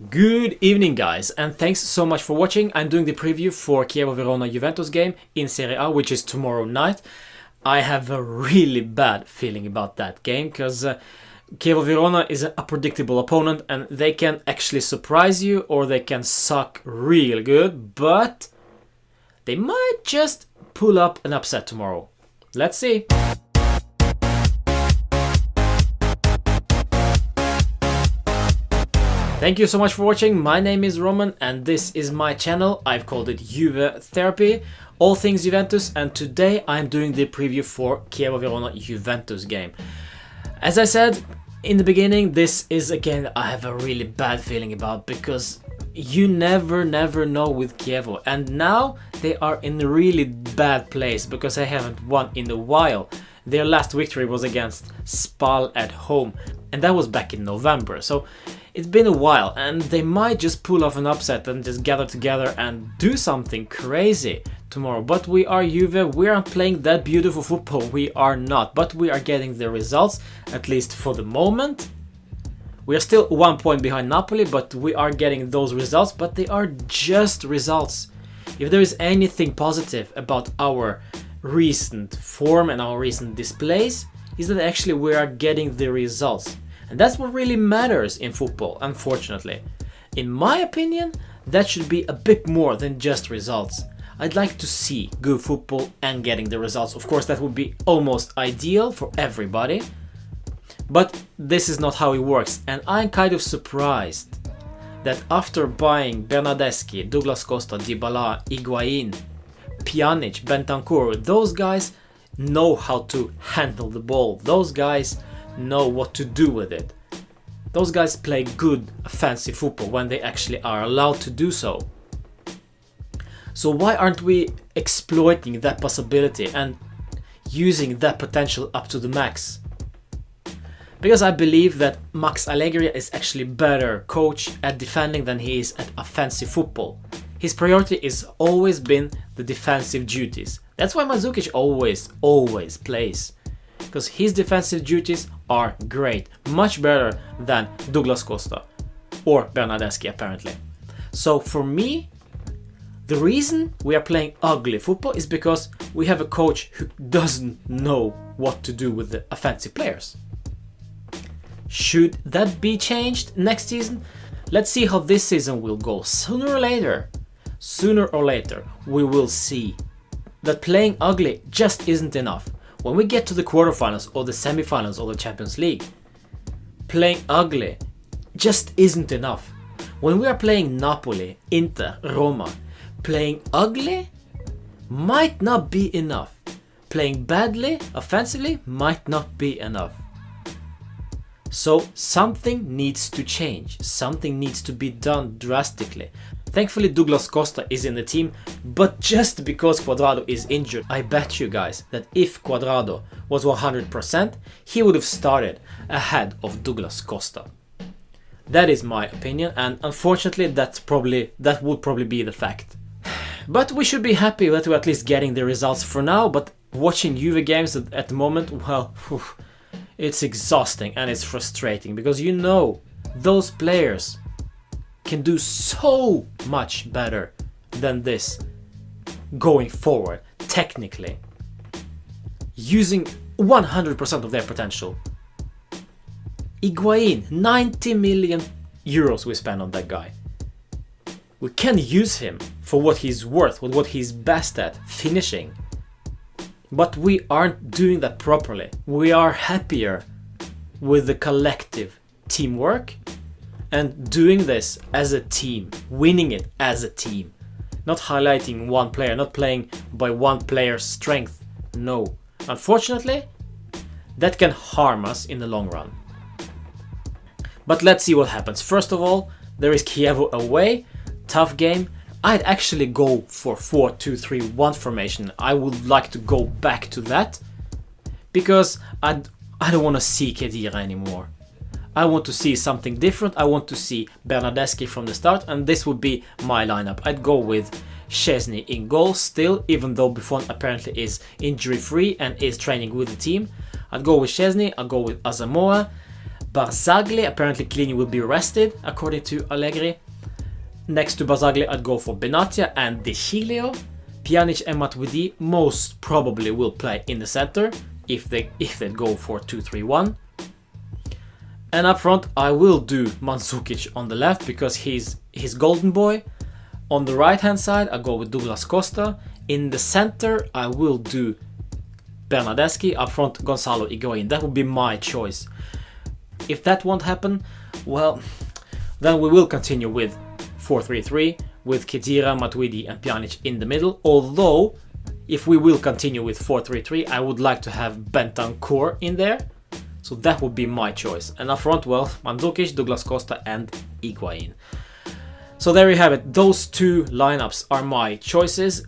Good evening guys, and thanks so much for watching. I'm doing the preview for Chievo Verona Juventus game in Serie A, which is tomorrow night. I have a really bad feeling about that game because Chievo Verona is a predictable opponent and they can actually surprise you or they can suck real good, but they might just pull up an upset tomorrow. Let's see. Thank you so much for watching. My name is Roman and this is my channel. I've called it Juve Therapy, all things Juventus, and today I'm doing the preview for Chievo Verona Juventus game. As I said in the beginning, this is a game that I have a really bad feeling about because you never know with Chievo, and now they are in a really bad place because they haven't won in a while. Their last victory was against Spal at home and that was back in November, so it's been a while and they might just pull off an upset and just gather together and do something crazy tomorrow. But we are Juve, we aren't playing that beautiful football, we are not, but we are getting the results, at least for the moment. We are still 1 point behind Napoli, but we are getting those results, but they are just results. If there is anything positive about our recent form and our recent displays, is that actually we are getting the results. And that's what really matters in football, unfortunately. In my opinion, that should be a bit more than just results. I'd like to see good football and getting the results. Of course, that would be almost ideal for everybody. But this is not how it works. And I'm kind of surprised that after buying Bernardeschi, Douglas Costa, Dybala, Higuain, Pjanic, Bentancur, those guys know how to handle the ball. Those guys know what to do with it. Those guys play good, fancy football when they actually are allowed to do so. So why aren't we exploiting that possibility and using that potential up to the max? Because I believe that Max Allegri is actually better coach at defending than he is at offensive football. His priority is always been the defensive duties. That's why Mandzukic always plays. Because his defensive duties are great, much better than Douglas Costa or Bernardeschi apparently. So for me, the reason we are playing ugly football is because we have a coach who doesn't know what to do with the offensive players. Should that be changed next season? Let's see how this season will go. Sooner or later, we will see that playing ugly just isn't enough. When we get to the quarterfinals or the semifinals or the Champions League, playing ugly just isn't enough. When we are playing Napoli, Inter, Roma, playing ugly might not be enough. Playing badly, offensively, might not be enough. So something needs to change. Something needs to be done drastically. Thankfully Douglas Costa is in the team, but just because Cuadrado is injured, I bet you guys that if Cuadrado was 100%, he would have started ahead of Douglas Costa. That is my opinion, and unfortunately that would probably be the fact. But we should be happy that we're at least getting the results for now, but watching Juve games at the moment, well, it's exhausting and it's frustrating because you know those players can do so much better than this going forward, technically, using 100% of their potential. Higuain, 90 million euros we spend on that guy. We can use him for what he's worth, what he's best at, finishing. But we aren't doing that properly. We are happier with the collective teamwork and doing this as a team, winning it as a team. Not highlighting one player, not playing by one player's strength. No. Unfortunately, that can harm us in the long run. But let's see what happens. First of all, there is Chievo away. Tough game. I'd actually go for 4-2-3-1 formation. I would like to go back to that because I don't want to see Khedira anymore. I want to see something different. I want to see Bernardeschi from the start, and this would be my lineup. I'd go with Szczesny in goal still, even though Buffon apparently is injury free and is training with the team. I'd go with Szczesny, I'd go with Asamoah, Barzagli, apparently Chiellini will be rested, according to Allegri. Next to Barzagli, I'd go for Benatia and De Sciglio. Pjanic and Matuidi most probably will play in the center if they go for 2-3-1. And up front, I will do Mandzukic on the left because he's golden boy. On the right hand side, I go with Douglas Costa. In the center, I will do Bernardeschi. Up front, Gonzalo Higuain. That would be my choice. If that won't happen, well, then we will continue with 4-3-3 with Khedira, Matuidi and Pjanic in the middle. Although, if we will continue with 4-3-3, I would like to have Bentancur in there. So that would be my choice. And up front, well, Mandzukic, Douglas Costa and Higuain. So there you have it. Those two lineups are my choices.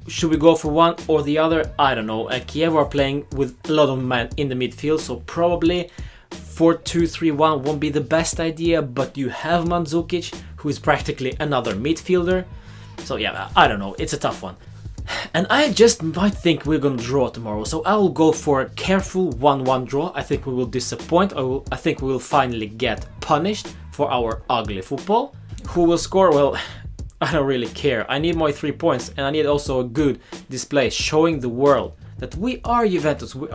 Should we go for one or the other? I don't know. Chievo are playing with a lot of men in the midfield, so probably 4-2-3-1 won't be the best idea, but you have Mandzukic, who is practically another midfielder. So yeah, I don't know. It's a tough one. And I just might think we're gonna draw tomorrow, so I will go for a careful 1-1 draw. I think we will disappoint. I think we will finally get punished for our ugly football. Who will score? Well, I don't really care. I need my 3 points, and I need also a good display showing the world that we are Juventus. We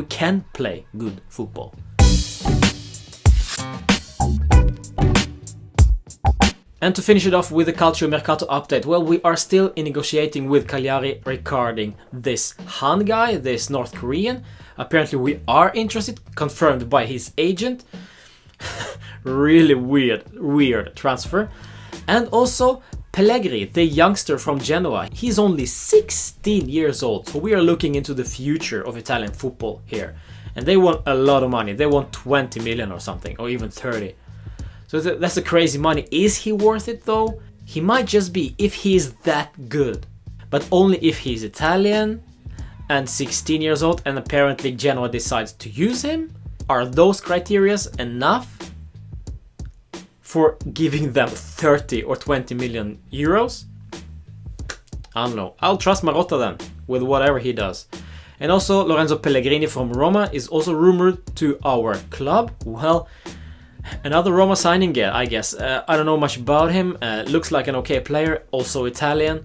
can play good football. And to finish it off with the Calcio Mercato update, well, we are still negotiating with Cagliari regarding this Han guy, this North Korean. Apparently we are interested, confirmed by his agent. Really weird transfer. And also Pellegrini, the youngster from Genoa. He's only 16 years old, so we are looking into the future of Italian football here. And they want a lot of money. They want 20 million or something, or even 30. So that's a crazy money. Is he worth it though? He might just be if he's that good. But only if he's Italian and 16 years old and apparently Genoa decides to use him. Are those criteria enough for giving them 30 or 20 million euros? I don't know. I'll trust Marotta then with whatever he does. And also Lorenzo Pellegrini from Roma is also rumored to our club. Well, another Roma signing, I guess. I don't know much about him. Looks like an okay player, also Italian.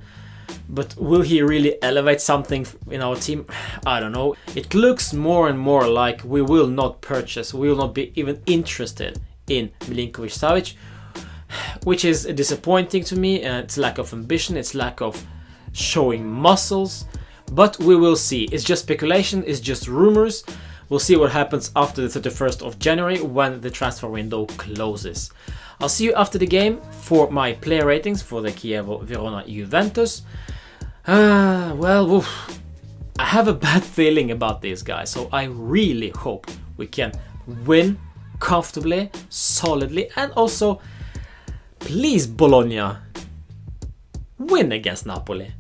But will he really elevate something in our team? I don't know. It looks more and more like we will not purchase, we will not be even interested in Milinkovic-Savic, which is disappointing to me. It's lack of ambition, it's lack of showing muscles. But we will see. It's just speculation, it's just rumors. We'll see what happens after the 31st of January when the transfer window closes. I'll see you after the game for my player ratings for the Chievo Verona Juventus. Well, I have a bad feeling about these guys, so I really hope we can win comfortably, solidly, and also, please Bologna, win against Napoli.